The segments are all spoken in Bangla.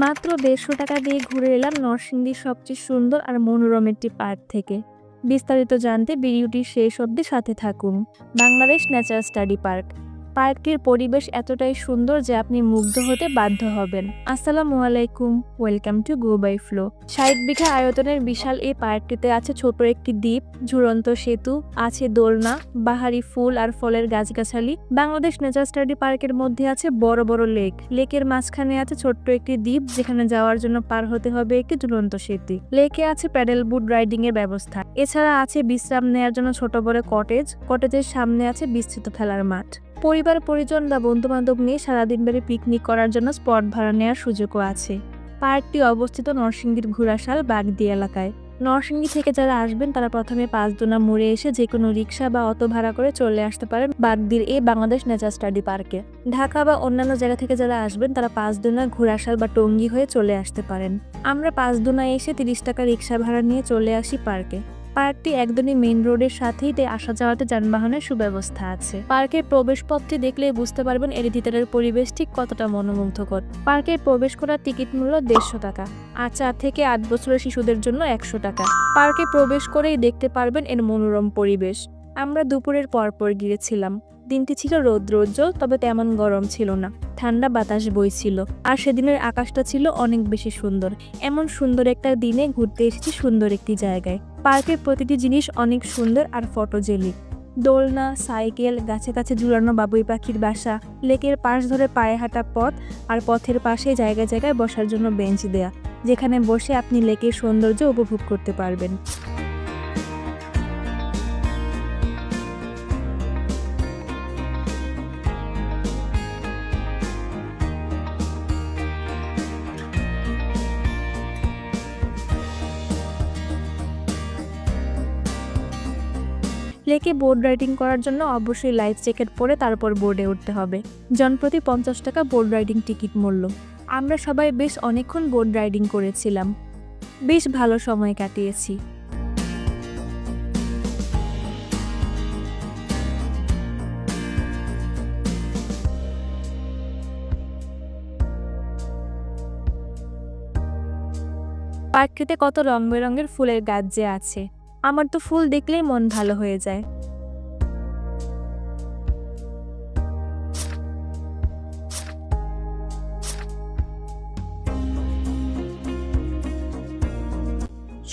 মাত্র ১৫০ টাকা দিয়ে ঘুরে এলাম নরসিংদীর সবচেয়ে সুন্দর আর মনোরম একটি পার্ক থেকে। বিস্তারিত জানতে ভিডিওটির শেষ অবধি সাথে থাকুন। Bangladesh nature study park. পার্কটির পরিবেশ এতটাই সুন্দর যে আপনি মুগ্ধ হতে বাধ্য হবেন। আসসালামু আলাইকুম, welcome to go by flow. ৬০ বিঘা আয়তনের বিশাল এই পার্কটিতে আছে ছোট একটি দ্বীপ, ঝুলন্ত সেতু, আছে দোলনা, বাহারি ফুল আর ফলের গাছগাছালি। বাংলাদেশ নেচার স্টাডি পার্কের মধ্যে আছে বড় বড় লেক। লেকের মাঝখানে আছে ছোট্ট একটি দ্বীপ, যেখানে যাওয়ার জন্য পার হতে হবে একটি ঝুলন্ত সেতু। লেকে আছে প্যাডেল বোট রাইডিং এর ব্যবস্থা। এছাড়া আছে বিশ্রাম নেওয়ার জন্য ছোট বড় কটেজ। কটেজের সামনে আছে বিস্তৃত খেলার মাঠ। পরিবার পরিজন বা বন্ধু বান্ধব নিয়ে সারাদিন ধরে পিকনিক করার জন্য স্পট ভাড়া নেওয়ার সুযোগও আছে। পার্কটি অবস্থিত নরসিংদীর ঘোড়াশাল বাগদি এলাকায়। নরসিংদী থেকে যারা আসবেন তারা প্রথমে পাঁচদোনা মোড়ে এসে যে কোনো রিক্সা বা অটো ভাড়া করে চলে আসতে পারেন বাগদির এই বাংলাদেশ নেচার স্টাডি পার্কে। ঢাকা বা অন্যান্য জায়গা থেকে যারা আসবেন তারা পাঁচদোনা, ঘোড়াশাল বা টঙ্গী হয়ে চলে আসতে পারেন। আমরা পাঁচদোনা এসে ৩০ টাকা রিক্সা ভাড়া নিয়ে চলে আসি পার্কে। পার্কটি একদমই মেইন রোডের সাথেই, তাই আসা যাওয়াতে যানবাহনের সুব্যবস্থা আছে। পার্কের প্রবেশপথটি দেখলেই বুঝতে পারবেন এর ভিতরের পরিবেশ ঠিক কতটা মনোমুগ্ধকর। পার্কের প্রবেশ করার টিকিট মূল্য ১৫০ টাকা আর ৪ থেকে ৮ বছরের শিশুদের জন্য ১০০ টাকা। পার্কে প্রবেশ করেই দেখতে পারবেন এর মনোরম পরিবেশ। আমরা দুপুরের পরপর গিয়েছিলাম। দিনটি ছিল রৌদ্রোজ্জ্বল, তবে তেমন গরম ছিল না। ঠান্ডা বাতাস বইছিল আর সেদিনের আকাশটা ছিল অনেক বেশি সুন্দর। এমন সুন্দর একটা দিনে ঘুরতে এসেছি সুন্দর একটি জায়গায়। পার্কের প্রতিটি জিনিস অনেক সুন্দর আর ফটোজেনিক। দোলনা, সাইকেল, গাছে গাছে ঝুলানো বাবুই পাখির বাসা, লেকের পাশ ধরে পায়ে হাঁটা পথ আর পথের পাশে জায়গায় জায়গায় বসার জন্য বেঞ্চ দেয়া, যেখানে বসে আপনি লেকের সৌন্দর্য উপভোগ করতে পারবেন। লেকে বোট রাইডিং করার জন্য অবশ্যই লাইফ জ্যাকেট পরে তারপর বোর্ডে উঠতে হবে। জনপ্রতি ৫০ টাকা বোট রাইডিং টিকিট মূল্য। আমরা সবাই বেশ অনেকক্ষণ বোট রাইডিং করেছিলাম। বেশ ভালো সময় কাটিয়েছি। পার্কটিতে কত রং বেরঙের ফুলের গাছ যে আছে, আমার তো ফুল দেখলেই মন ভালো হয়ে যায়।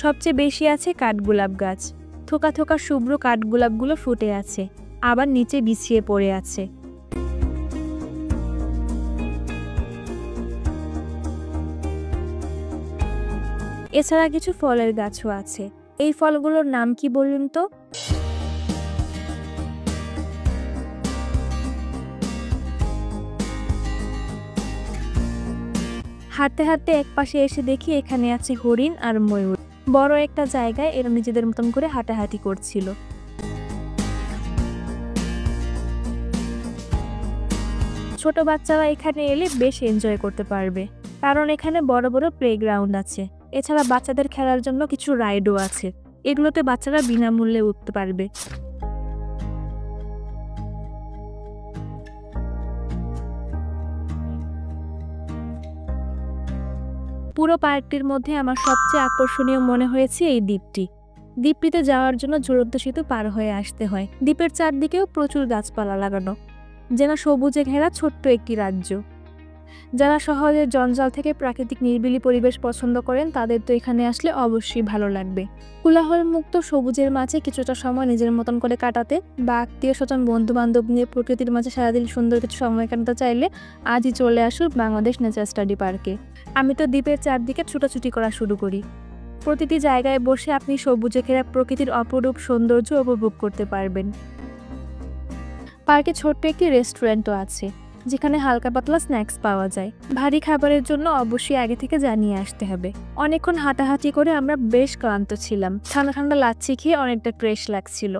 সবচেয়ে বেশি আছে কাঠগোলাপ গাছ। থোকা থোকা শুভ্র কাঠগোলাপগুলো ফুটে আছে, আবার নিচে বিছিয়ে পড়ে আছে। এছাড়া কিছু ফলের গাছও আছে। এই ফলগুলোর নাম কি বলুন তো? হাঁটতে হাঁটতে এক পাশে এসে দেখি এখানে আছে হরিণ আর ময়ূর। বড় একটা জায়গায় এরা নিজেদের মতন করে হাঁটাহাঁটি করছিল। ছোট বাচ্চারা এখানে এলে বেশ এনজয় করতে পারবে, কারণ এখানে বড় বড় প্লেগ্রাউন্ড আছে। এছাড়া বাচ্চাদের খেলার জন্য কিছু রাইডও আছে, এগুলোতে বাচ্চারা বিনামূল্যে উঠতে পারবে। পুরো পার্কটির মধ্যে আমার সবচেয়ে আকর্ষণীয় মনে হয়েছে এই দ্বীপটি। দ্বীপটিতে যাওয়ার জন্য ঝুলন্ত সেতু পার হয়ে আসতে হয়। দ্বীপের চারদিকেও প্রচুর গাছপালা লাগানো, যেন সবুজে ঘেরা ছোট্ট একটি রাজ্য। যারা শহরের জঞ্জাল থেকে প্রাকৃতিক নিরিবিলি পরিবেশ পছন্দ করেন তাদের তো এখানে আসলে অবশ্যই ভালো লাগবে। কোলাহল মুক্ত সবুজের মাঝে কিছুটা সময় নিজের মতন করে কাটাতে বা আত্মীয় স্বজন বন্ধু বান্ধব নিয়ে প্রকৃতির মাঝে সারাদিন সুন্দর কিছু সময় কাটাতে চাইলে আজই চলে আসুন বাংলাদেশ নেচার স্টাডি পার্কে। আমি তো দ্বীপের চারদিকে ছুটাছুটি করা শুরু করি। প্রতিটি জায়গায় বসে আপনি সবুজে ঘেরা প্রকৃতির অপরূপ সৌন্দর্য উপভোগ করতে পারবেন। পার্কে ছোট্ট একটি রেস্টুরেন্টও আছে, যেখানে হালকা পাতলা স্ন্যাক্স পাওয়া যায়। ভারী খাবারের জন্য অবশ্যই আগে থেকে জানিয়ে আসতে হবে। অনেকক্ষণ হাঁটাহাঁটি করে আমরা বেশ ক্লান্ত ছিলাম। ঠান্ডা ঠান্ডা লাচ্ছি খেয়ে অনেকটা ফ্রেশ লাগছিল।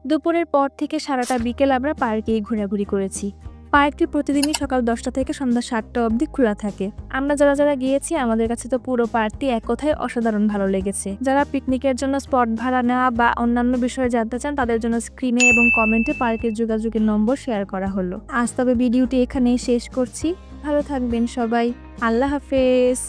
দুপুরের পর থেকে সারাটা বিকেল আমরা পার্কেই ঘোরাঘুরি করেছি। পার্কটি প্রতিদিনই সকাল 10টা থেকে সন্ধ্যা 7টা অবধি খোলা থাকে। আমরা যারা যারা গিয়েছি আমাদের কাছে তো পুরো পার্কটি এক কথায় অসাধারণ ভালো লেগেছে। যারা পিকনিকের জন্য স্পট ভাড়া নেওয়া বা অন্যান্য বিষয়ে জানতে চান তাদের জন্য স্ক্রিনে এবং কমেন্টে পার্কের যোগাযোগের নম্বর শেয়ার করা হলো। আজ তবে ভিডিওটি এখানেই শেষ করছি। ভালো থাকবেন সবাই। আল্লাহ হাফেজ।